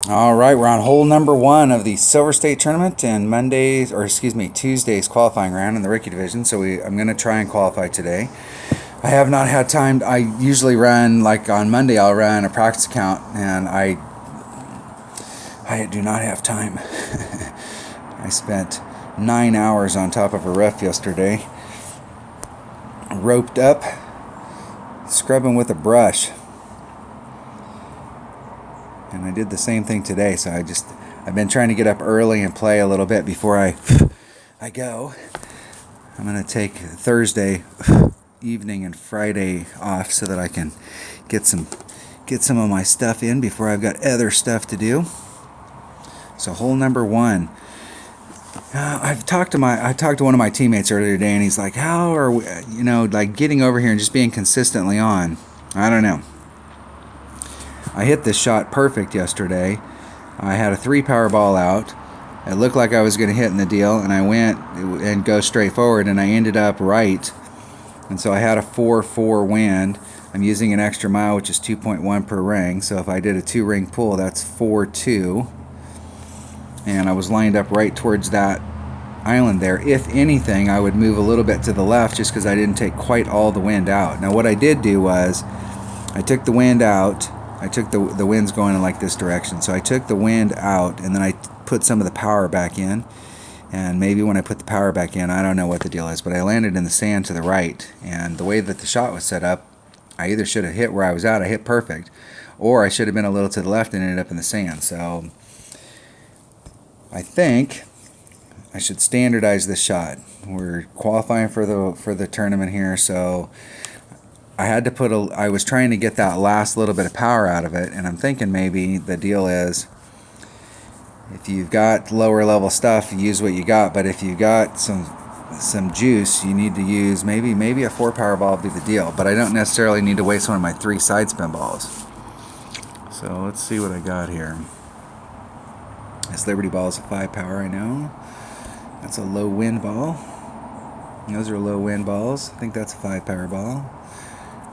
All right, we're on hole number one of the Silver State tournament and Tuesday's qualifying round in the rookie division. So I'm going to try and qualify today. I have not had time. I usually run, like on Monday, I'll run a practice account, and I do not have time. I spent 9 hours on top of a roof yesterday, roped up, scrubbing with a brush. And I did the same thing today, so I've been trying to get up early and play a little bit before I go. I'm going to take Thursday evening and Friday off so that I can get some of my stuff in before I've got other stuff to do. So hole number one. I talked to one of my teammates earlier today, and he's like, "How are we, like getting over here and just being consistently on?" I don't know. I hit this shot perfect yesterday. I had a 3 power ball out. It looked like I was going to hit in the deal, and I went and go straight forward, and I ended up right. And so I had a 4-4 wind. I'm using an extra mile, which is 2.1 per ring. So if I did a 2-ring pull, that's 4-2. And I was lined up right towards that island there. If anything, I would move a little bit to the left just because I didn't take quite all the wind out. Now what I did do was I took the wind out. I took the wind's going in like this direction. So I took the wind out, and then I put some of the power back in. And maybe when I put the power back in, I don't know what the deal is, but I landed in the sand to the right. And the way that the shot was set up, I either should have hit where I was at, I hit perfect, or I should have been a little to the left and ended up in the sand. So I think I should standardize this shot. We're qualifying for the tournament here, so I was trying to get that last little bit of power out of it, and I'm thinking maybe the deal is if you've got lower level stuff, use what you got, but if you've got some juice, you need to use maybe a 4 power ball would be the deal, but I don't necessarily need to waste one of my 3 side spin balls. So let's see what I got here. This Liberty ball is a 5 power, I know. That's a low wind ball. Those are low wind balls. I think that's a 5 power ball.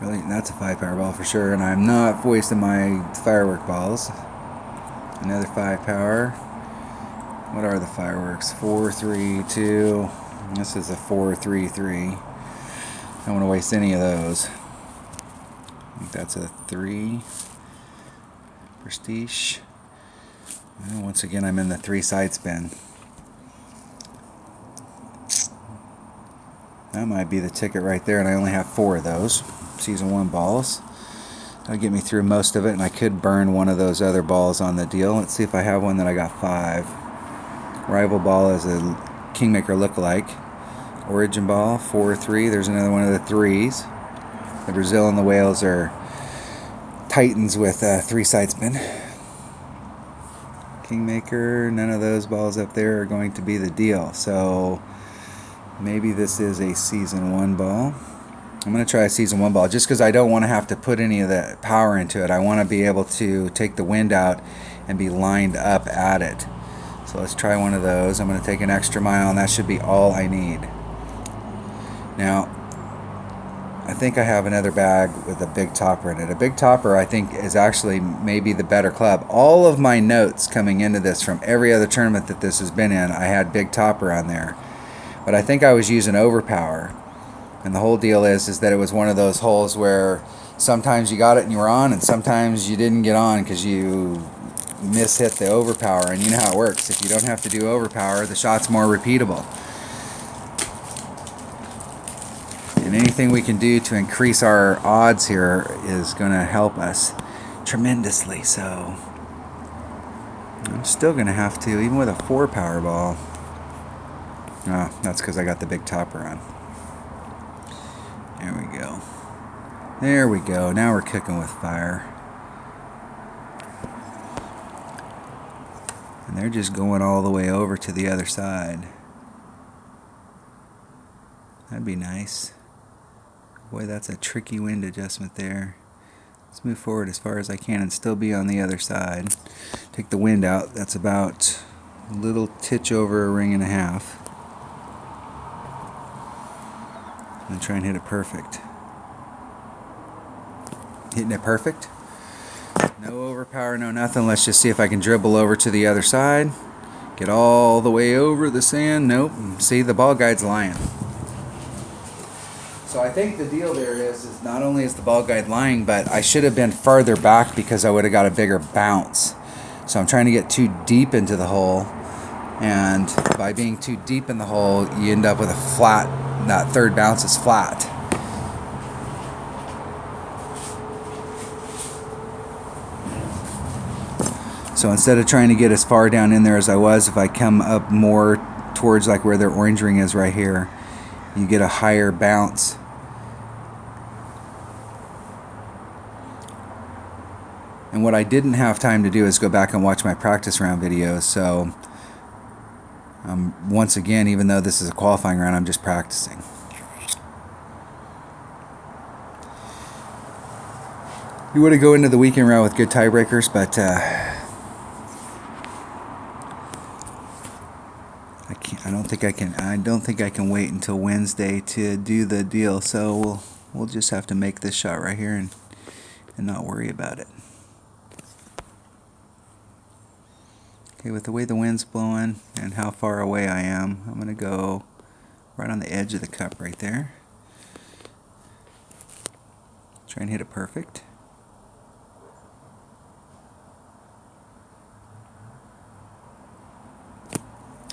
Really, that's a 5 power ball for sure, and I'm not wasting my firework balls. Another 5 power. What are the fireworks? 4, 3, 2. This is a 4, 3, 3. I don't want to waste any of those. I think that's a 3. Prestige. And once again, I'm in the 3 side spin. That might be the ticket right there, and I only have 4 of those. Season 1 balls. That'll get me through most of it, and I could burn one of those other balls on the deal. Let's see if I have one that I got 5. Rival ball is a Kingmaker lookalike. Origin ball, 4, 3. There's another one of the 3s. The Brazil and the Wales are Titans with 3 side spin. Kingmaker, none of those balls up there are going to be the deal. So maybe this is a Season 1 ball. I'm going to try a Season 1 ball just because I don't want to have to put any of that power into it. I want to be able to take the wind out and be lined up at it. So let's try one of those. I'm going to take an extra mile, and that should be all I need. Now, I think I have another bag with a big topper in it. A big topper, I think, is actually maybe the better club. All of my notes coming into this from every other tournament that this has been in, I had big topper on there. But I think I was using overpower. And the whole deal is that it was one of those holes where sometimes you got it and you were on, and sometimes you didn't get on because you mishit the overpower. And you know how it works. If you don't have to do overpower, the shot's more repeatable. And anything we can do to increase our odds here is going to help us tremendously. So I'm still going to have to, even with a 4 power ball. Oh, that's because I got the big topper on. There we go. There we go. Now we're cooking with fire. And they're just going all the way over to the other side. That'd be nice. Boy, that's a tricky wind adjustment there. Let's move forward as far as I can and still be on the other side. Take the wind out. That's about a little titch over a ring and a half. And try and hit it perfect. Hitting it perfect? No overpower, no nothing. Let's just see if I can dribble over to the other side. Get all the way over the sand. Nope. See, the ball guide's lying. So I think the deal there is not only is the ball guide lying, but I should have been farther back because I would have got a bigger bounce. So I'm trying to get too deep into the hole, and by being too deep in the hole, you end up with a flat, that third bounce is flat. So instead of trying to get as far down in there as I was, if I come up more towards like where their orange ring is right here, you get a higher bounce. And what I didn't have time to do is go back and watch my practice round videos. So once again, even though this is a qualifying round, I'm just practicing. You want to go into the weekend round with good tiebreakers, but I don't think I can wait until Wednesday to do the deal. So we'll just have to make this shot right here and not worry about it. Okay, with the way the wind's blowing and how far away I am, I'm going to go right on the edge of the cup right there. Try and hit it perfect.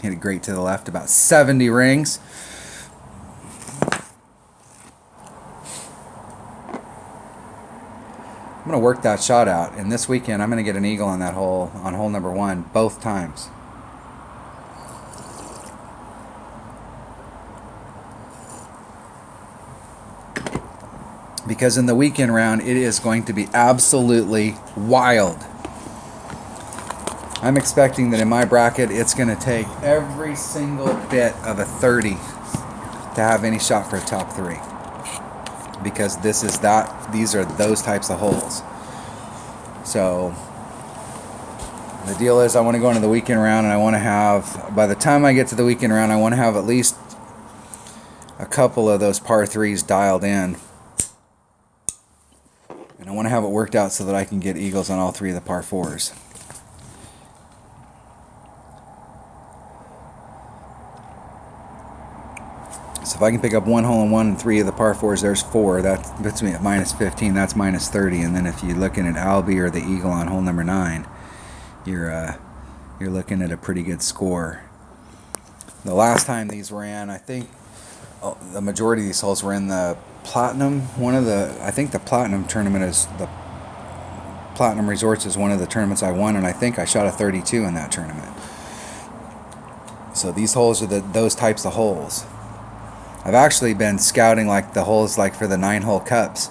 Hit it great to the left, about 70 rings. I'm going to work that shot out, and this weekend I'm going to get an eagle on that hole, on hole number 1, both times. Because in the weekend round, it is going to be absolutely wild. I'm expecting that in my bracket, it's going to take every single bit of a 30 to have any shot for a top 3. Because these are those types of holes. So the deal is I want to go into the weekend round, and I want to have, by the time I get to the weekend round, I want to have at least a couple of those par 3s dialed in. And I want to have it worked out so that I can get eagles on all 3 of the par 4s. So if I can pick up 1 hole in 1 and 3 of the par 4s, there's 4. That puts me at minus 15. That's minus 30. And then if you're looking at Albie or the eagle on hole number 9, you're looking at a pretty good score. The last time these ran, I think the majority of these holes were in the Platinum. I think the Platinum tournament is the Platinum Resorts is one of the tournaments I won, and I think I shot a 32 in that tournament. So these holes are those types of holes. I've actually been scouting like the holes like for the 9-hole cups,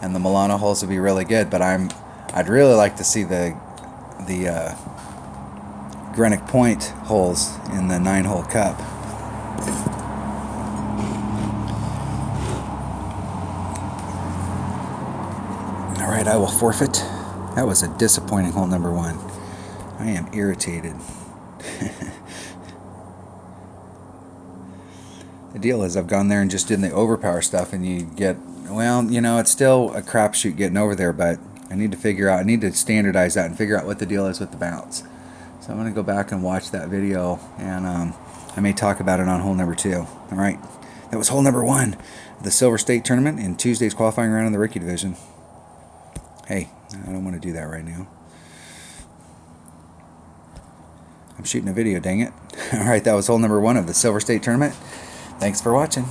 and the Milano holes would be really good. But I'd really like to see the Greenock Point holes in the 9-hole cup. All right, I will forfeit. That was a disappointing hole number 1. I am irritated. The deal is I've gone there and just did the overpower stuff, and you get, well, you know, it's still a crapshoot getting over there, but I need to standardize that and figure out what the deal is with the bounce. So I'm going to go back and watch that video, and I may talk about it on hole number 2. All right, that was hole number 1 of the Silver State Tournament in Tuesday's qualifying round in the rookie division. Hey, I don't want to do that right now. I'm shooting a video, dang it. All right, that was hole number 1 of the Silver State Tournament. Thanks for watching.